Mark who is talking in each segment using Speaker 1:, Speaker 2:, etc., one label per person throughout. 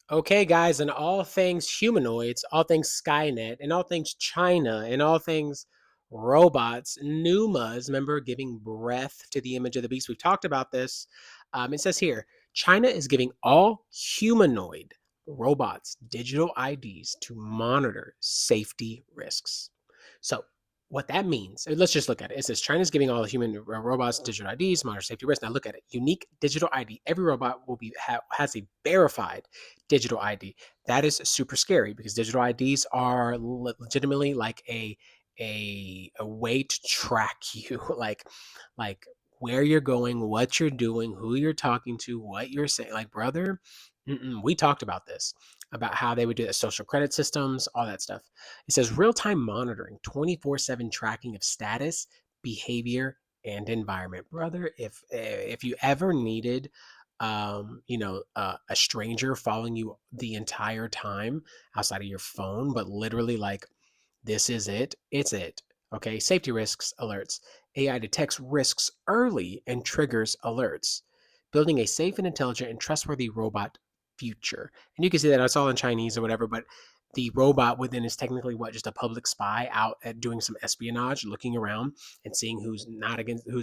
Speaker 1: Okay, guys, and all things humanoids, all things Skynet, and all things China, and all things robots, Numas, remember, giving breath to the image of the beast. We've talked about this. It says here China is giving all humanoid robots digital IDs to monitor safety risks. So, what that means, let's just look at it. It says China's giving all human robots digital IDs, monitor safety risks. Now, look at it. Unique digital ID. Every robot will be has a verified digital ID. That is super scary because digital IDs are legitimately like a way to track you, like where you're going, what you're doing, who you're talking to, what you're saying. Like, brother, we talked about this about how they would do that, social credit systems, all that stuff. It says real time monitoring, 24/7 tracking of status, behavior, and environment, brother. If you ever needed a stranger following you the entire time outside of your phone, but literally like this is it, it's it. Okay, safety risks alerts. AI detects risks early and triggers alerts, building a safe and intelligent and trustworthy robot future. And you can see that it's all in Chinese or whatever, but the robot within is technically what, just a public spy out at doing some espionage, looking around and seeing who's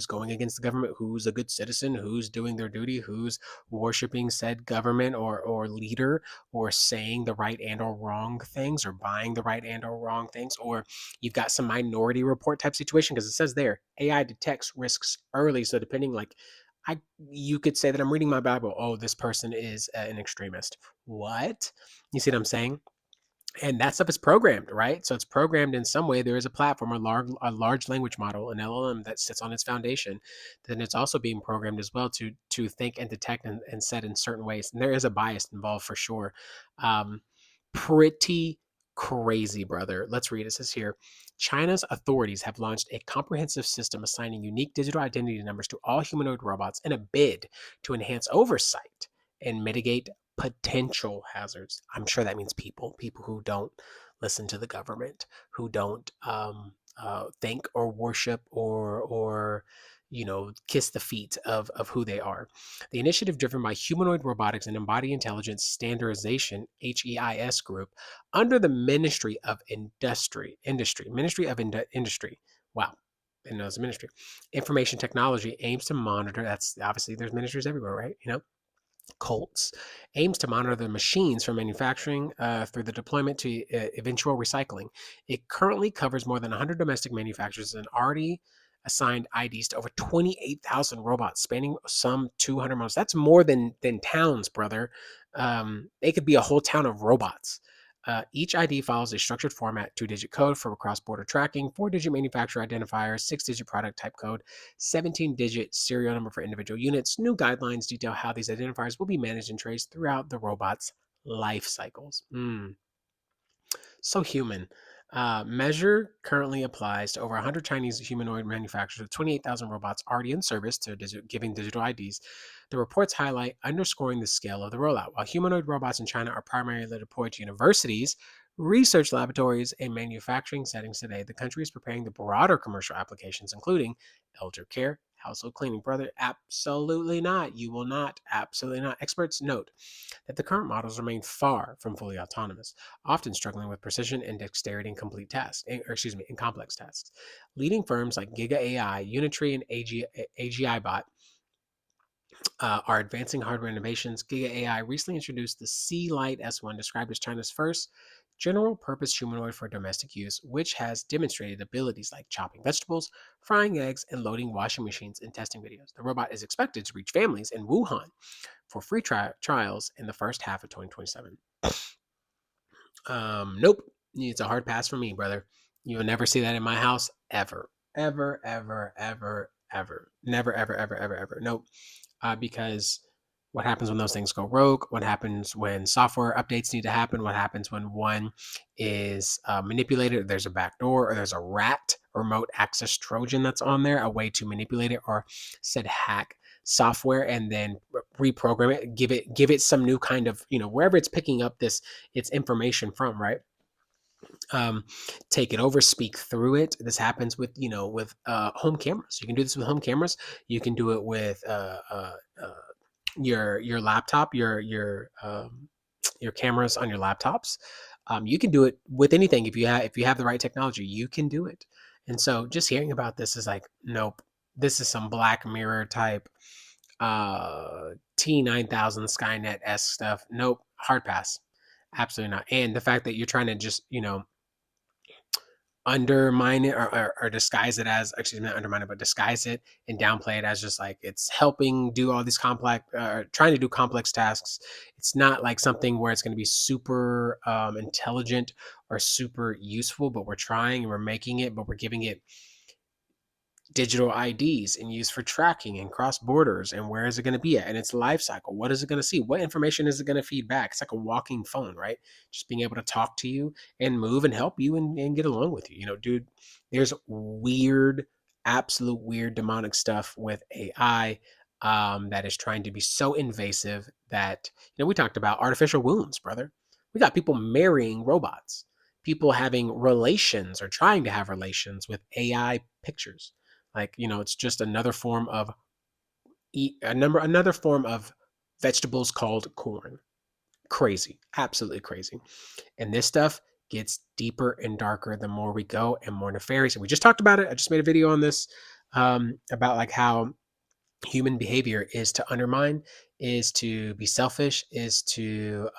Speaker 1: going against the government, who's a good citizen, who's doing their duty, who's worshiping said government or leader, or saying the right and or wrong things, or buying the right and or wrong things. Or you've got some minority report type situation, because it says there AI detects risks early. So depending, like, I you could say that I'm reading my Bible, oh, this person is an extremist. What? You see what I'm saying? And that stuff is programmed, right? So it's programmed in some way. There is a platform, a large language model, an LLM that sits on its foundation. Then it's also being programmed as well to think and detect and set in certain ways. And there is a bias involved for sure. Um, Pretty crazy, brother. Let's read. It says here China's authorities have launched a comprehensive system assigning unique digital identity numbers to all humanoid robots in a bid to enhance oversight and mitigate potential hazards. I'm sure that means people who don't listen to the government, who don't think or worship or kiss the feet of who they are. The initiative, driven by Humanoid Robotics and Embodied Intelligence Standardization (HEIS) group under the Ministry of Industry. Wow. And knows the ministry. Information technology aims to monitor. That's obviously there's ministries everywhere, right? Colts aims to monitor the machines from manufacturing through the deployment to eventual recycling. It currently covers more than 100 domestic manufacturers and already assigned IDs to over 28,000 robots, spanning some 200 miles. That's more than towns, brother. They could be a whole town of robots. Each ID follows a structured format: two-digit code for cross-border tracking, four-digit manufacturer identifier, six-digit product type code, 17-digit serial number for individual units. New guidelines detail how these identifiers will be managed and traced throughout the robot's life cycles. So human. Measure currently applies to over 100 Chinese humanoid manufacturers with 28,000 robots already in service to giving digital IDs. The reports highlight underscoring the scale of the rollout. While humanoid robots in China are primarily deployed to universities, research laboratories, and manufacturing settings today, the country is preparing the broader commercial applications, including elder care, household cleaning. Brother, absolutely not. You will not. Absolutely not. Experts note that the current models remain far from fully autonomous, often struggling with precision and dexterity in complete tasks, in complex tasks. Leading firms like Giga AI, Unitree, and AGI Bot are advancing hardware innovations. Giga AI recently introduced the Sea Light S1, described as China's first general purpose humanoid for domestic use, which has demonstrated abilities like chopping vegetables, frying eggs, and loading washing machines in testing videos. The robot is expected to reach families in Wuhan for free trials in the first half of 2027. Nope. It's a hard pass for me, brother. You will never see that in my house ever. Ever, ever, ever, ever. Never, ever, ever, ever, ever. Nope. Because what happens when those things go rogue? What happens when software updates need to happen? What happens when one is manipulated? There's a backdoor, or there's a rat remote access Trojan that's on there, a way to manipulate it, or said hack software and then reprogram it, give it some new kind of, wherever it's picking up its information from, right? um, Take it over, speak through it. This happens with home cameras. You can do this with home cameras. You can do it with your laptop, your your cameras on your laptops. You can do it with anything if you have the right technology. You can do it. And so, just hearing about this is like, nope, this is some Black Mirror type T9000 Skynet esque stuff. Nope, hard pass. Absolutely not. And the fact that you're trying to just undermine it or disguise it as, excuse me, not undermine it, but disguise it and downplay it as just like it's helping do all these complex trying to do complex tasks. It's not like something where it's going to be super intelligent or super useful, but we're trying and we're making it, but we're giving it digital IDs and used for tracking and cross borders. And where is it going to be at? And its life cycle. What is it going to see? What information is it going to feed back? It's like a walking phone, right? Just being able to talk to you and move and help you and get along with you. Dude, there's weird, absolute weird demonic stuff with AI that is trying to be so invasive that, we talked about artificial wombs, brother. We got people marrying robots, people having relations or trying to have relations with AI pictures. Like, it's just another form of another form of vegetables called corn. Crazy, absolutely crazy. And this stuff gets deeper and darker the more we go, and more nefarious. And we just talked about it. I just made a video on this about like how human behavior is to undermine, is to be selfish, is to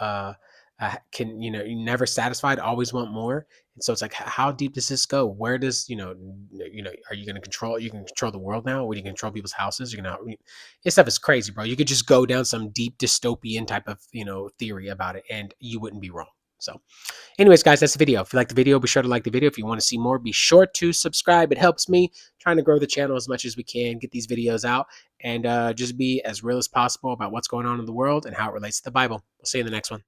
Speaker 1: can you never satisfied, always want more. And so it's like, how deep does this go? Where does are you going to control? You can control the world now. Or you can control people's houses. This stuff is crazy, bro. You could just go down some deep dystopian type of theory about it, and you wouldn't be wrong. So anyways, guys, that's the video. If you like the video, be sure to like the video. If you want to see more, be sure to subscribe. It helps me trying to grow the channel as much as we can, get these videos out, and just be as real as possible about what's going on in the world and how it relates to the Bible. We'll see you in the next one.